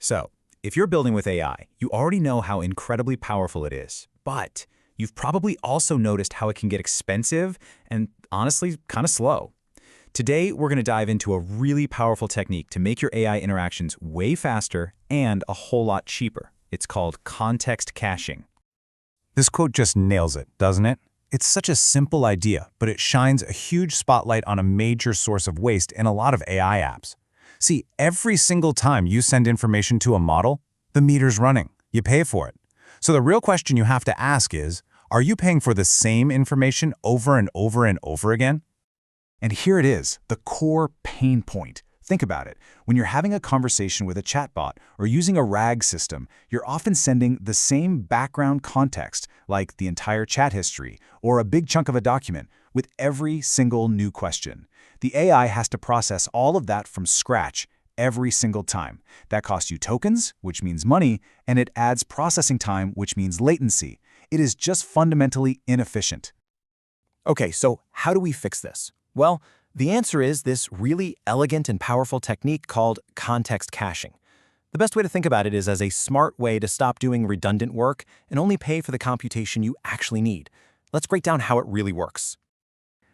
So, if you're building with AI, you already know how incredibly powerful it is. But you've probably also noticed how it can get expensive and, honestly, kind of slow. Today, we're going to dive into a really powerful technique to make your AI interactions way faster and a whole lot cheaper. It's called context caching. This quote just nails it, doesn't it? It's such a simple idea, but it shines a huge spotlight on a major source of waste in a lot of AI apps. See, every single time you send information to a model, the meter's running. You pay for it. So the real question you have to ask is, are you paying for the same information over and over and over again? And here it is, the core pain point. Think about it. When you're having a conversation with a chatbot or using a RAG system, you're often sending the same background context, like the entire chat history or a big chunk of a document, with every single new question. The AI has to process all of that from scratch every single time. That costs you tokens, which means money, and it adds processing time, which means latency. It is just fundamentally inefficient. Okay, so how do we fix this? Well, the answer is this really elegant and powerful technique called context caching. The best way to think about it is as a smart way to stop doing redundant work and only pay for the computation you actually need. Let's break down how it really works.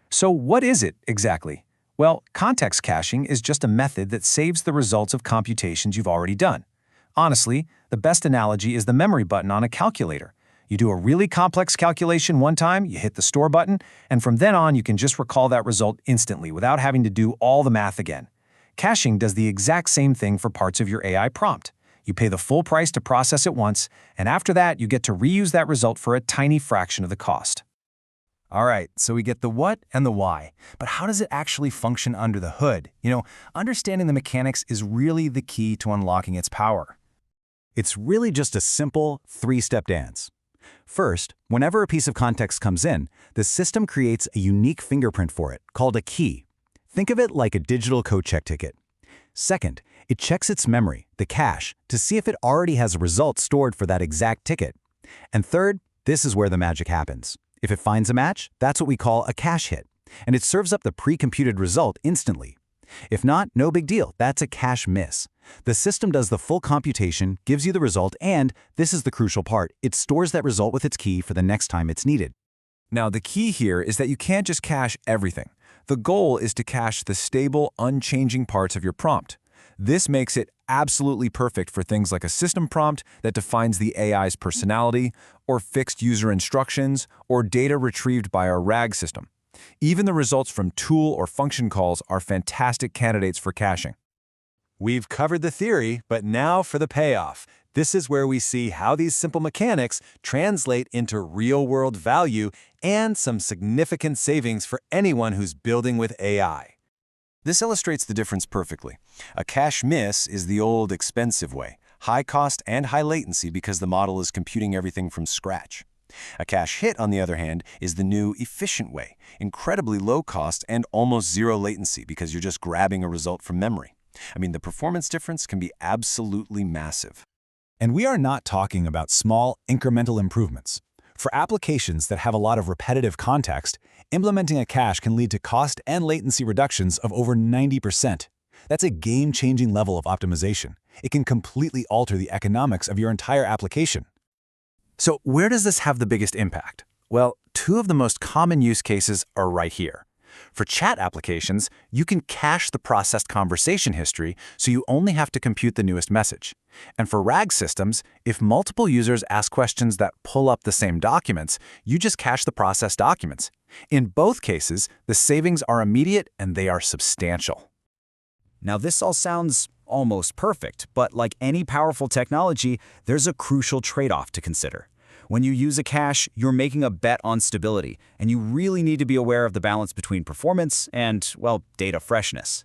So what is it exactly? Well, context caching is just a method that saves the results of computations you've already done. Honestly, the best analogy is the memory button on a calculator. You do a really complex calculation one time, you hit the store button, and from then on you can just recall that result instantly without having to do all the math again. Caching does the exact same thing for parts of your AI prompt. You pay the full price to process it once, and after that you get to reuse that result for a tiny fraction of the cost. All right, so we get the what and the why, but how does it actually function under the hood? Understanding the mechanics is really the key to unlocking its power. It's really just a simple three-step dance. First, whenever a piece of context comes in, the system creates a unique fingerprint for it, called a key. Think of it like a digital code check ticket. Second, it checks its memory, the cache, to see if it already has a result stored for that exact ticket. And third, this is where the magic happens. If it finds a match, that's what we call a cache hit, and it serves up the pre-computed result instantly. If not, no big deal, that's a cache miss. The system does the full computation, gives you the result, and, this is the crucial part, it stores that result with its key for the next time it's needed. Now, the key here is that you can't just cache everything. The goal is to cache the stable, unchanging parts of your prompt. This makes it absolutely perfect for things like a system prompt that defines the AI's personality, or fixed user instructions, or data retrieved by our RAG system. Even the results from tool or function calls are fantastic candidates for caching. We've covered the theory, but now for the payoff. This is where we see how these simple mechanics translate into real-world value and some significant savings for anyone who's building with AI. This illustrates the difference perfectly. A cache miss is the old expensive way, high cost and high latency because the model is computing everything from scratch. A cache hit, on the other hand, is the new efficient way, incredibly low cost and almost zero latency because you're just grabbing a result from memory. The performance difference can be absolutely massive. And we are not talking about small, incremental improvements. For applications that have a lot of repetitive context, implementing a cache can lead to cost and latency reductions of over 90%. That's a game-changing level of optimization. It can completely alter the economics of your entire application. So where does this have the biggest impact? Well, two of the most common use cases are right here. For chat applications, you can cache the processed conversation history so you only have to compute the newest message. And for RAG systems, if multiple users ask questions that pull up the same documents, you just cache the processed documents. In both cases, the savings are immediate and they are substantial. Now, this all sounds almost perfect, but like any powerful technology, there's a crucial trade-off to consider. When you use a cache, you're making a bet on stability, and you really need to be aware of the balance between performance and, well, data freshness.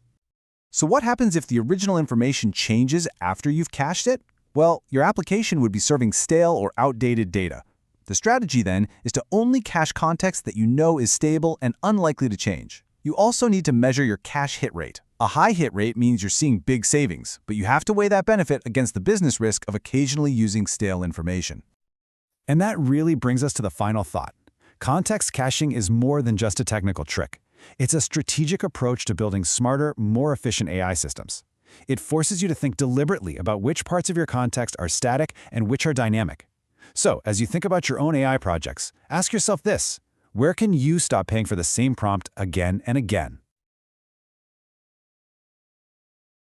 So what happens if the original information changes after you've cached it? Well, your application would be serving stale or outdated data. The strategy then is to only cache context that you know is stable and unlikely to change. You also need to measure your cache hit rate. A high hit rate means you're seeing big savings, but you have to weigh that benefit against the business risk of occasionally using stale information. And that really brings us to the final thought. Context caching is more than just a technical trick. It's a strategic approach to building smarter, more efficient AI systems. It forces you to think deliberately about which parts of your context are static and which are dynamic. So, as you think about your own AI projects, ask yourself this: where can you stop paying for the same prompt again and again?